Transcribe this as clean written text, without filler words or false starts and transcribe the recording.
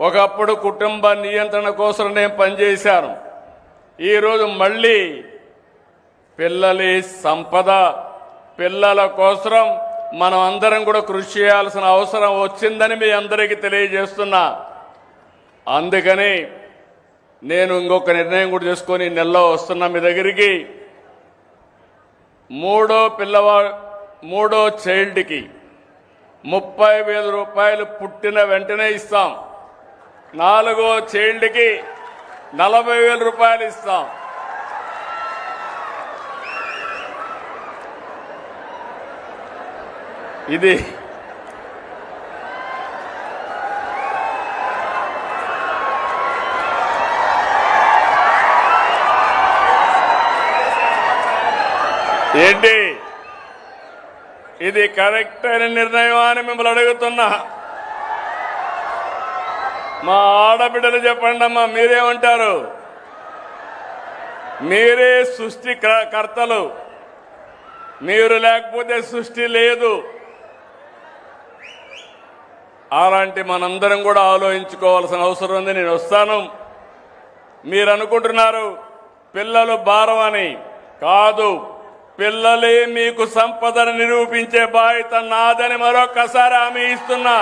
ఒకప్పుడు కుటుంబ నియంత్రణ కోసం నేను పనిచేశాను. ఈరోజు మళ్ళీ పిల్లలి సంపద, పిల్లల కోసం మనం అందరం కూడా కృషి చేయాల్సిన అవసరం వచ్చిందని మీ అందరికీ తెలియజేస్తున్నా. అందుకని నేను ఇంకొక నిర్ణయం కూడా చేసుకొని నెలలో వస్తున్నా మీ దగ్గరికి. మూడో చైల్డ్కి 30,000 రూపాయలు పుట్టిన వెంటనే ఇస్తాం. 4వ చైల్డ్కి 40,000 రూపాయలు ఇస్తాం. ఇది ఏంటి, ఇది కరెక్ట్ అయిన నిర్ణయం అని మిమ్మల్ని అడుగుతున్నా. మా ఆడబిడ్డలు చెప్పండి అమ్మా, మీరేమంటారు? మీరే సృష్టి కర్తలు, మీరు లేకపోతే సృష్టి లేదు. అలాంటి మనందరం కూడా ఆలోచించుకోవాల్సిన అవసరం ఉంది. నేను వస్తాను. మీరు అనుకుంటున్నారు పిల్లలు భారం అని. కాదు, పిల్లలే మీకు సంపదను నిరూపించే బాధ్యత నాదని మరొక్కసారి హామీ ఇస్తున్నా.